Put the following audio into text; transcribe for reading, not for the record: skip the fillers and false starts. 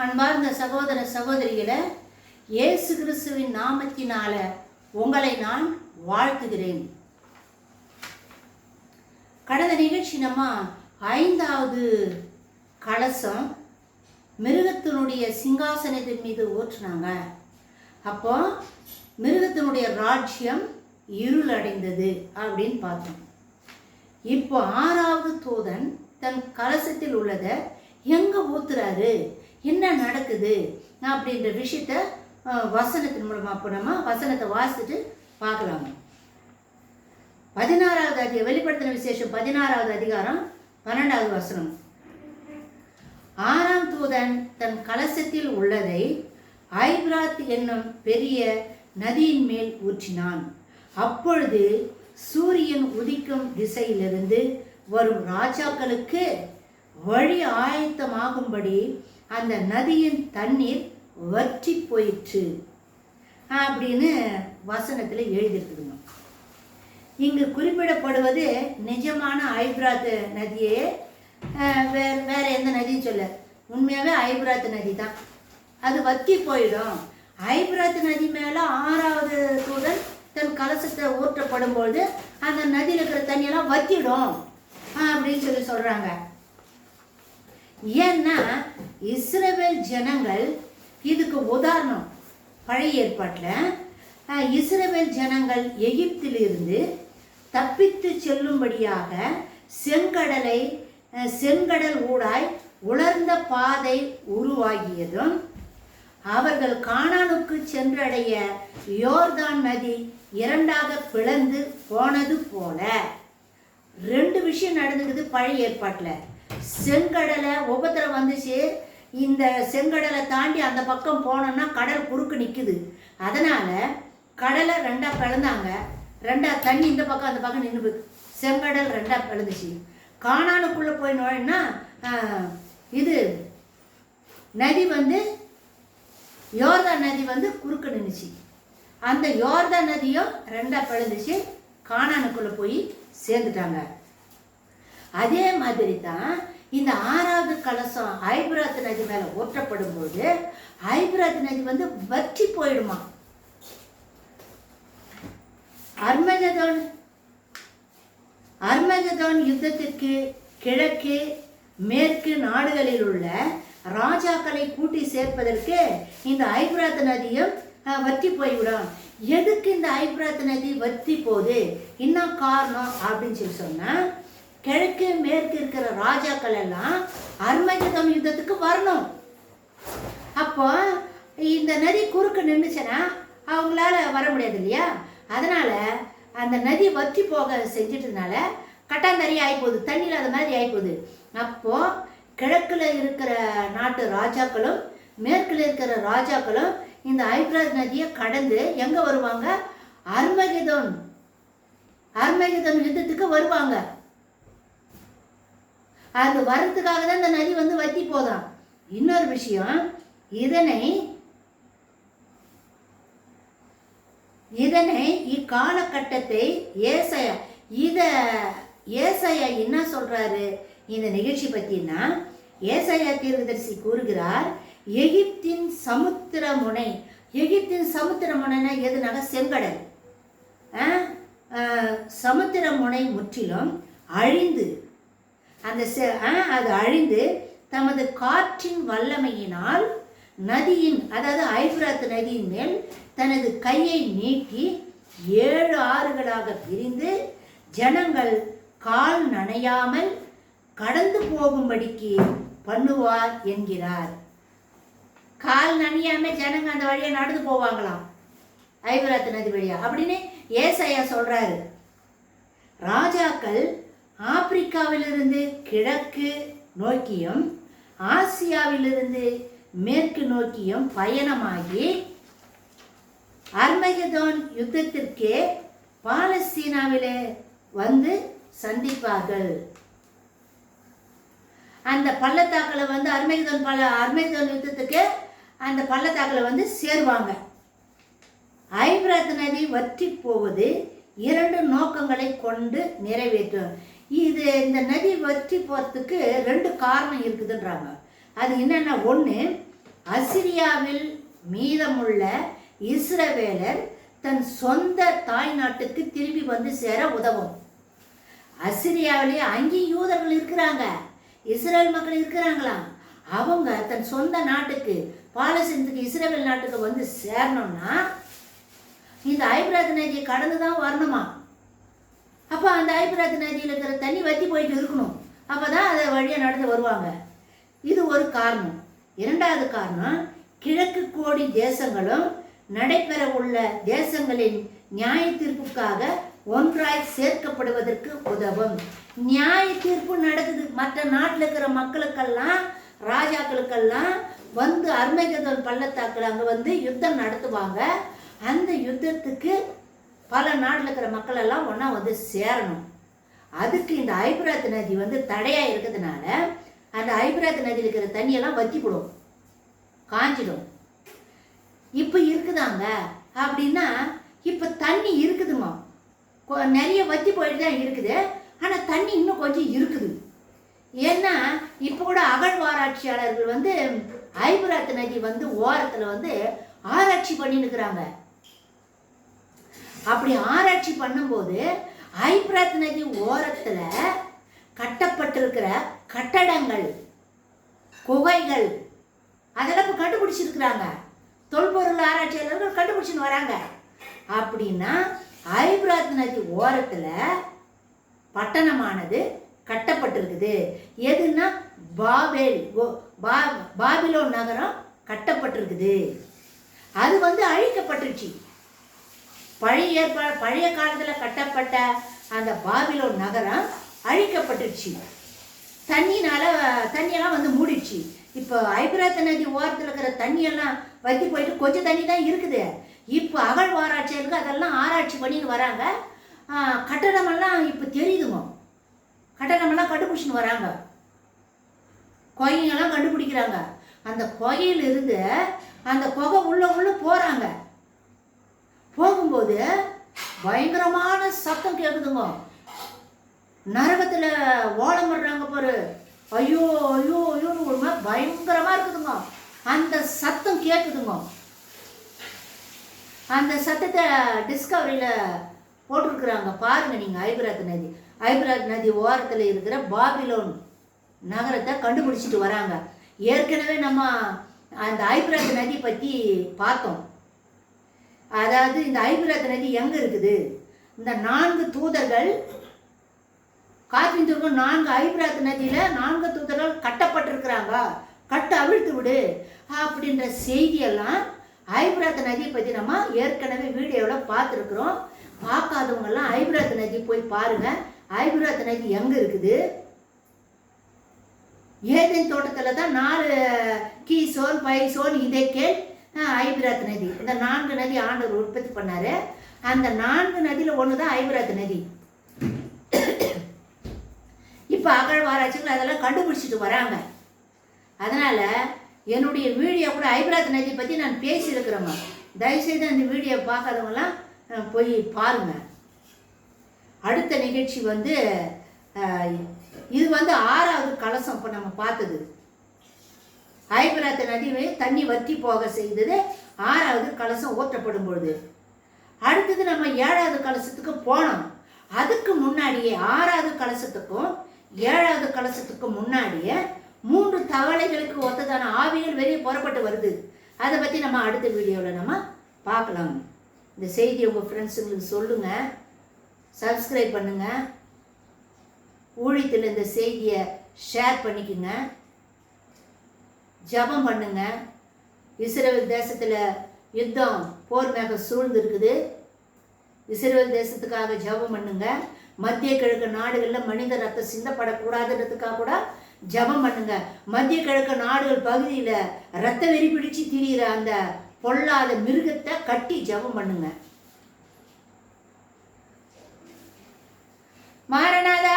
அன்பார்ந்த சகோதர சகோதரிகளை, இயேசு கிறிஸ்துவின் நாமத்தினால உங்களை நான் வாழ்த்துகிறேன். கடந்த நிகழ்ச்சி நம்ம 5வது கலசம் மிருகத்தினுடைய சிங்காசனத்தின் மீது ஊற்றினாங்க. அப்போ மிருகத்தினுடைய ராஜ்யம் இருள் அடைந்தது அப்படின்னு பார்த்தோம். இப்போ 6வது தூதன் தன் கலசத்தில் உள்ளதை எங்கே ஊத்துறாரு, என்ன நடக்குது அப்படின்ற விஷயத்த வசனத்தின் மூலமாக இப்போ நம்ம வசனத்தை வாசிச்சுட்டு பார்க்கலாம். 16வது அதிகாரம், வெளிப்படுத்தின விசேஷம் 16வது அதிகாரம் 12வது வசனம். 6ஆம் தூதன் தன் கலசத்தில் உள்ளதை ஐபிராத் என்னும் பெரிய நதியின் மேல் ஊற்றினான். அப்பொழுது சூரியன் உதிக்கும் திசையிலிருந்து வரும் ராஜாக்களுக்கு வழி ஆயத்தமாகும்படி அந்த நதியின் தண்ணீர் வற்றி போயிற்று அப்படின்னு வசனத்தில் எழுதியிருக்குதுங்க. இங்கு குறிப்பிடப்படுவது நிஜமான ஐபிராத் நதியே, வேற எந்த நதியும் சொல்ல. உண்மையாகவே ஐபிராத் நதி தான். அது வற்றி போயிடும். ஐபிராத் நதி மேலே 6வது தூதன் தன் கலசத்தை ஊற்றப்படும்போது அந்த நதியில் இருக்கிற தண்ணியெல்லாம் வற்றிடும் அப்படின்னு சொல்கிறாங்க. ஏன்னா இஸ்ரவேல் ஜனங்கள் இதுக்கு உதாரணம். பழைய ஏற்பாட்டில் இஸ்ரவேல் ஜனங்கள் எகிப்திலிருந்து தப்பித்து செல்லும்படியாக செங்கடல் ஊடாய் உலர்ந்த பாதை உருவாகியதும் அவர்கள் கானானுக்கு சென்றடைய யோர்தான் நதி 2ஆக பிளந்து போனது போல 2 விஷயம் நடந்துக்குது பழைய ஏற்பாட்டில். செங்கடலை உபத்திரம் வந்துச்சு. இந்த செங்கடலை தாண்டி அந்த பக்கம் போனோம்னா கடல் குறுக்கு நிற்குது. அதனால் கடலை 2ஆக பிளந்தாங்க. 2ஆக தண்ணி இந்த பக்கம் அந்த பக்கம் நின்று செங்கடல் 2ஆக பிளந்துச்சு. கானானுக்குள்ளே போய் நுழைனா இது நதி யோர்தான் நதி குறுக்கு நின்றுச்சு. அந்த யோர்தான் நதியும் 2ஆக பிளந்துச்சு. கானானுக்குள்ளே போய் சேர்ந்துட்டாங்க. அதே மாதிரி தான் இந்த 6வது கலசம் ஐபிராத் நதி மேலே ஊற்றப்படும் போது ஐபிராத் நதி வற்றி போயிடுமா. அர்மகதோன் யுத்தத்திற்கு கிழக்கு மேற்கு நாடுகளில் உள்ள ராஜாக்களை கூட்டி சேர்ப்பதற்கு இந்த ஐபிராத் நதியும் வற்றி போய்விடும். எதுக்கு இந்த ஐபிராத் நதி வற்றி போகுது, என்ன காரணம் அப்படின்னு சொன்னால், கிழக்கு மேற்கு இருக்கிற ராஜாக்கள் எல்லாம் அர்மகதோன் யுத்தத்துக்கு வரணும். அப்போ இந்த நதி குறுக்க நின்றுச்சுன்னா அவங்களால வர முடியாது இல்லையா. அதனால அந்த நதி வற்றி போக செஞ்சிட்டதுனால கட்டாந்தறி ஆகிப்போகுது, தண்ணி இல்லாத மாதிரி ஆகிப்போகுது. அப்போ கிழக்கில் இருக்கிற நாட்டு ராஜாக்களும் மேற்கில் இருக்கிற ராஜாக்களும் இந்த ஐபிராத் நதியை கடந்து எங்கே வருவாங்க, அர்மகதோன் யுத்தத்துக்கு வருவாங்க. அது வர்றதுக்காக தான் இந்த நதி வற்றி போதான். இன்னொரு விஷயம், இதனை இக்காலகட்டத்தை ஏசாயா என்ன சொல்றாரு இந்த நிகழ்ச்சி பத்தினா, ஏசாயா தீர்க்கதரிசி கூறுகிறார், எகிப்தின் சமுத்திர முனைனா எதுனாக செங்கடல், சமுத்திர முனை முற்றிலும் அழிந்து அது அழிந்து தமது காற்றின் வல்லமையினால் நதியின், அதாவது ஐபிராத் நதியின் மேல் தனது கையை நீட்டி 7 ஆறுகளாக பிரிந்து ஜனங்கள் கால் நனையாமல் கடந்து போகும்படிக்கு பண்ணுவார் என்கிறார். கால் நனையாம ஜனங்க அந்த வழியா நடந்து போவாங்களாம், ஐபிராத் நதி வழியா அப்படின்னு ஏசாயா சொல்றாரு. ராஜாக்கள் ஆப்பிரிக்காவிலிருந்து கிழக்கு நோக்கியும் ஆசியாவிலிருந்து மேற்கு நோக்கியும் பயணமாகி அர்மகதோன் யுத்தத்திற்கு பாலஸ்தீனாவிலே சந்திப்பார்கள். அந்த பள்ளத்தாக்கில் அர்மகதோன் யுத்தத்துக்கு அந்த பள்ளத்தாக்கில் சேருவாங்க. ஐபிராத் நதி வற்றி போவது 2 நோக்கங்களை கொண்டு நிறைவேற்றும். இந்த நதி வற்றி போகிறதுக்கு 2 காரணம் இருக்குதுன்றாங்க. அது என்னென்னா, ஒன்று அசிரியாவில் மீதமுள்ள இஸ்ரவேலர் தன் சொந்த தாய் நாட்டுக்கு திரும்பி வந்து சேர உதவும். அசிரியாவிலேயே அங்கேயும் யூதர்கள் இருக்கிறாங்க, இஸ்ரேல் மக்கள் இருக்கிறாங்களாம். அவங்க தன் சொந்த நாட்டுக்கு பாலஸ்தீனத்துக்கு இஸ்ரேல் நாட்டுக்கு வந்து சேரணும்னா இந்த ஐபிராத் நதியை கடந்து தான் வரணுமா. அப்போ அந்த ஐபிராத் நதியில் இருக்கிற தண்ணி வற்றி போயிட்டு இருக்கணும். அப்போ தான் அதை வழியாக நடந்து வருவாங்க. இது ஒரு காரணம். இரண்டாவது காரணம், கிழக்கு கோடி தேசங்களும் நடைபெற உள்ள தேசங்களின் நியாய தீர்ப்புக்காக ஒன்றாய் சேர்க்கப்படுவதற்கு உதவும். நியாய தீர்ப்பு நடக்குது. மற்ற நாட்டில் இருக்கிற மக்களுக்கெல்லாம் ராஜாக்களுக்கெல்லாம் வந்து அர்மகெதோன் பள்ளத்தாக்கில் அங்கே வந்து யுத்தம் நடத்துவாங்க. அந்த யுத்தத்துக்கு பல நாட்டில் இருக்கிற மக்கள் எல்லாம் ஒன்றா வந்து சேரணும். அதுக்கு இந்த ஐபிராத் நதி வந்து தடையாக இருக்கிறதுனால அந்த ஐபிராத் நதியில் இருக்கிற தண்ணியெல்லாம் வற்றிப்படும், காஞ்சிடும். இப்போ இருக்குதாங்க அப்படின்னா இப்போ தண்ணி இருக்குதுமா, நிறைய வற்றி போயிட்டு தான் இருக்குது. ஆனால் தண்ணி இன்னும் கொஞ்சம் இருக்குது. ஏன்னா இப்போ கூட அகழ்வாராய்ச்சியாளர்கள் வந்து ஐபிராத் நதி வந்து ஓரத்தில் வந்து ஆராய்ச்சி பண்ணினுக்கிறாங்க. அப்படி ஆராய்ச்சி பண்ணும்போது ஐபிராத் நதி ஓரத்தில் கட்டப்பட்டிருக்கிற கட்டடங்கள், குகைகள் அதெல்லாம் இப்போ கண்டுபிடிச்சிருக்கிறாங்க. தொல்பொருள் ஆராய்ச்சியாளர்கள் கண்டுபிடிச்சின்னு வராங்க. அப்படின்னா ஐபிராத் நதி ஓரத்தில் பட்டணமானது கட்டப்பட்டிருக்குது. எதுன்னா பாபிலோன் நகரம் கட்டப்பட்டிருக்குது. அது வந்து அழிக்கப்பட்டுருச்சு. பழைய காலத்தில் கட்டப்பட்ட அந்த பாபிலோன் நகரம் அழிக்கப்பட்டுருச்சு. தண்ணியெல்லாம் வந்து மூடிடுச்சு. இப்போ ஐபிராத் நதி ஓரத்தில் இருக்கிற தண்ணியெல்லாம் வற்றி போயிட்டு கொஞ்சம் தண்ணி தான் இருக்குது. இப்போ அகழ்வாராய்ச்சியாளருக்கு அதெல்லாம் ஆராய்ச்சி பண்ணின்னு வராங்க. கட்டடமெல்லாம் இப்போ தெரியுதுங்க, கட்டடமெல்லாம் கண்டுபிடிச்சின்னு வராங்க, குகையெல்லாம் கண்டுபிடிக்கிறாங்க. அந்த குகையிலிருந்து அந்த குகை உள்ள போகிறாங்க. போகும்போது பயங்கரமான சத்தம் கேட்குதுங்க. நரகத்தில் ஓலம் வர்றாங்க பாரு, ஐயோ ஐயோ ஐயோன்னு ஒரு மாதிரி பயங்கரமாக இருக்குதுங்க. அந்த சத்தம் கேட்குதுங்க. அந்த சத்தத்தை டிஸ்கவரியில் போட்டிருக்கிறாங்க, பாருங்கள் நீங்கள். ஐபிராத் நதி ஓரத்தில் இருக்கிற பாபிலோன் நகரத்தை கண்டுபிடிச்சிட்டு வராங்க. ஏற்கனவே நம்ம அந்த ஐபிராத் நதி பற்றி பார்த்தோம். அதாவது இந்த ஐபிராத் நதி எங்கே இருக்குது, இந்த 4 தூதர்கள் காத்திருக்கும் 4 ஐபிராத் நதியில் 4 தூதர்கள் கட்டப்பட்டிருக்கிறாங்க, கட்ட அவிழ்த்து விடு அப்படின்ற செய்தியெல்லாம் ஐபிராத் நதியை பற்றி நம்ம ஏற்கனவே வீடியோவில் பார்த்துருக்குறோம். பார்க்காதவங்கெல்லாம் ஐபிராத் நதி போய் பாருங்கள். ஐபிராத் நதி எங்கே இருக்குது? ஏதேன் தோட்டத்தில் தான் 4 கீசோன், பைசோன், இதேக்கேல், ஐபிராத் நதி, இந்த 4 நதி ஆண்டவர் உற்பத்தி பண்ணார். அந்த 4 நதியில் ஒன்று தான் ஐபிராத் நதி. இப்போ அகழ்வாராய்ச்சிகள் அதெல்லாம் கண்டுபிடிச்சிட்டு வராங்க. அதனால் என்னுடைய வீடியோ கூட ஐபிராத் நதி பற்றி நான் பேசியிருக்கிறேம்மா. தயவுசெய்து அந்த வீடியோ பார்க்காதவங்களாம் போய் பாருங்கள். அடுத்த நிகழ்ச்சி வந்து இது வந்து 6வது கலசம். இப்போ நம்ம பார்த்தது ஐபிராத் நதியை தண்ணி வற்றி போக செய்தது 6வது கலசம் ஊற்றப்படும் பொழுது. அடுத்தது நம்ம 7வது கலசத்துக்கு போனோம். அதுக்கு முன்னாடியே 6வது கலசத்துக்கும் 7வது கலசத்துக்கும் முன்னாடியே 3 தவளைகளுக்கு ஒத்ததான ஆவிகள் வெளியே புறப்பட்டு வருது. அதை பற்றி நம்ம அடுத்த வீடியோவில் நம்ம பார்க்கலாம். இந்த செய்தி உங்கள் ஃப்ரெண்ட்ஸுங்களுக்கு சொல்லுங்கள், சப்ஸ்கிரைப் பண்ணுங்கள், ஊழியத்தில் இந்த செய்தியை ஷேர் பண்ணிக்கோங்க, ஜபம் பண்ணுங்க. இஸ்ரேல் தேசத்தில் யுத்தம் போர் மேக சூழ்ந்து இருக்குது. இஸ்ரேல் தேசத்துக்காக ஜபம் பண்ணுங்க. மத்திய கிழக்கு நாடுகளில் மனித ரத்தம் சிந்தப்படக்கூடாதுன்றதுக்காக கூட ஜபம் பண்ணுங்க. மத்திய கிழக்கு நாடுகள் பகுதியில் ரத்த வெறி பிடிச்சு திரிகிற அந்த பொல்லாத மிருகத்தை கட்டி ஜபம் பண்ணுங்க. மாரநாதா.